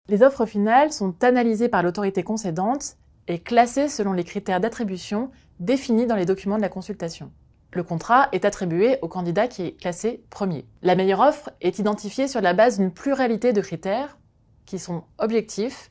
Les offres finales sont analysées par l'autorité concédante et classées selon les critères d'attribution définis dans les documents de la consultation. Le contrat est attribué au candidat qui est classé premier. La meilleure offre est identifiée sur la base d'une pluralité de critères qui sont objectifs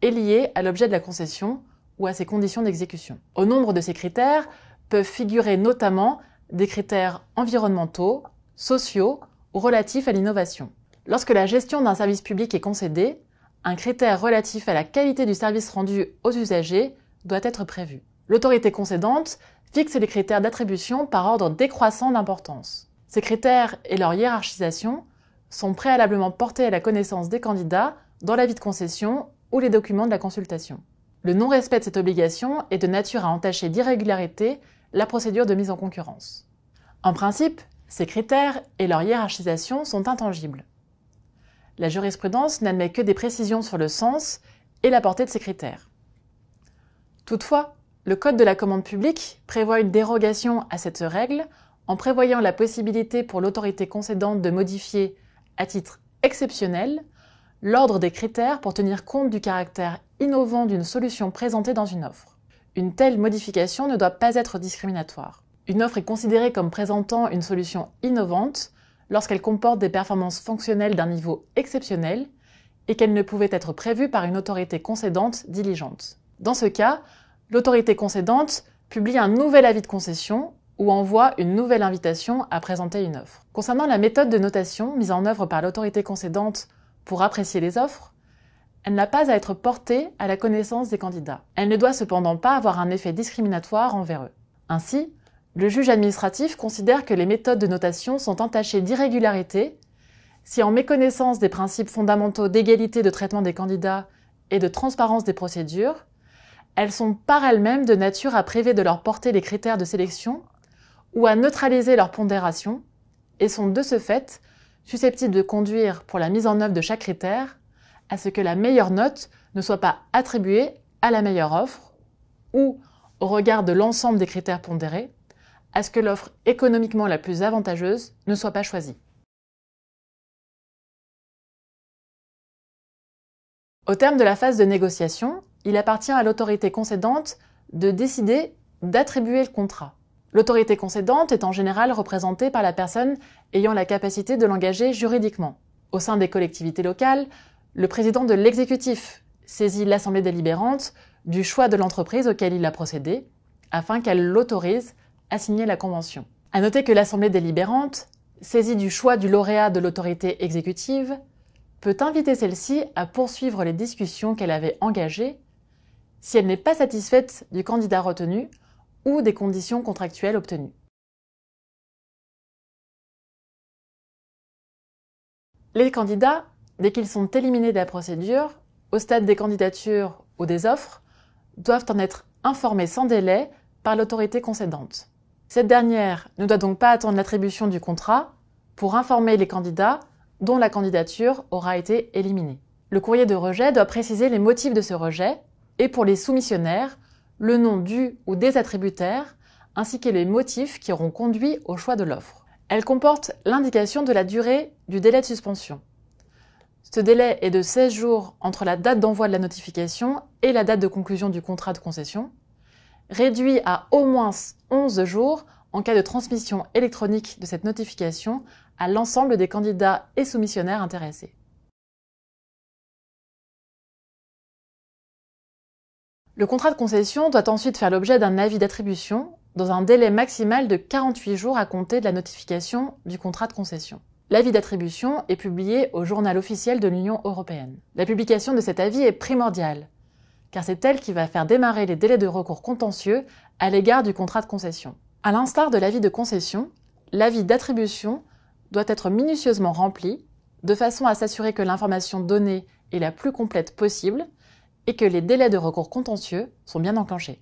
et liés à l'objet de la concession ou à ses conditions d'exécution. Au nombre de ces critères peuvent figurer notamment des critères environnementaux, sociaux ou relatifs à l'innovation. Lorsque la gestion d'un service public est concédée, un critère relatif à la qualité du service rendu aux usagers doit être prévu. L'autorité concédante fixe les critères d'attribution par ordre décroissant d'importance. Ces critères et leur hiérarchisation sont préalablement portés à la connaissance des candidats dans l'avis de concession ou les documents de la consultation. Le non-respect de cette obligation est de nature à entacher d'irrégularité la procédure de mise en concurrence. En principe, ces critères et leur hiérarchisation sont intangibles. La jurisprudence n'admet que des précisions sur le sens et la portée de ces critères. Toutefois, le Code de la commande publique prévoit une dérogation à cette règle en prévoyant la possibilité pour l'autorité concédante de modifier, à titre exceptionnel, l'ordre des critères pour tenir compte du caractère innovant d'une solution présentée dans une offre. Une telle modification ne doit pas être discriminatoire. Une offre est considérée comme présentant une solution innovante lorsqu'elle comporte des performances fonctionnelles d'un niveau exceptionnel et qu'elle ne pouvait être prévue par une autorité concédante diligente. Dans ce cas, l'autorité concédante publie un nouvel avis de concession ou envoie une nouvelle invitation à présenter une offre. Concernant la méthode de notation mise en œuvre par l'autorité concédante pour apprécier les offres, elle n'a pas à être portée à la connaissance des candidats. Elle ne doit cependant pas avoir un effet discriminatoire envers eux. Ainsi, le juge administratif considère que les méthodes de notation sont entachées d'irrégularité si, en méconnaissance des principes fondamentaux d'égalité de traitement des candidats et de transparence des procédures, elles sont par elles-mêmes de nature à priver de leur portée les critères de sélection ou à neutraliser leur pondération et sont de ce fait susceptibles de conduire, pour la mise en œuvre de chaque critère, à ce que la meilleure note ne soit pas attribuée à la meilleure offre ou, au regard de l'ensemble des critères pondérés, à ce que l'offre économiquement la plus avantageuse ne soit pas choisie. Au terme de la phase de négociation, il appartient à l'autorité concédante de décider d'attribuer le contrat. L'autorité concédante est en général représentée par la personne ayant la capacité de l'engager juridiquement. Au sein des collectivités locales, le président de l'exécutif saisit l'assemblée délibérante du choix de l'entreprise auquel il a procédé, afin qu'elle l'autorise à signer la convention. À noter que l'assemblée délibérante, saisie du choix du lauréat de l'autorité exécutive, peut inviter celle-ci à poursuivre les discussions qu'elle avait engagées si elle n'est pas satisfaite du candidat retenu ou des conditions contractuelles obtenues. Les candidats, dès qu'ils sont éliminés de la procédure, au stade des candidatures ou des offres, doivent en être informés sans délai par l'autorité concédante. Cette dernière ne doit donc pas attendre l'attribution du contrat pour informer les candidats dont la candidature aura été éliminée. Le courrier de rejet doit préciser les motifs de ce rejet et pour les soumissionnaires, le nom du ou des attributaires ainsi que les motifs qui auront conduit au choix de l'offre. Elle comporte l'indication de la durée du délai de suspension. Ce délai est de 16 jours entre la date d'envoi de la notification et la date de conclusion du contrat de concession, réduit à au moins 11 jours en cas de transmission électronique de cette notification à l'ensemble des candidats et soumissionnaires intéressés. Le contrat de concession doit ensuite faire l'objet d'un avis d'attribution dans un délai maximal de 48 jours à compter de la notification du contrat de concession. L'avis d'attribution est publié au Journal officiel de l'Union européenne. La publication de cet avis est primordiale, car c'est elle qui va faire démarrer les délais de recours contentieux à l'égard du contrat de concession. À l'instar de l'avis de concession, l'avis d'attribution doit être minutieusement rempli, de façon à s'assurer que l'information donnée est la plus complète possible et que les délais de recours contentieux sont bien enclenchés.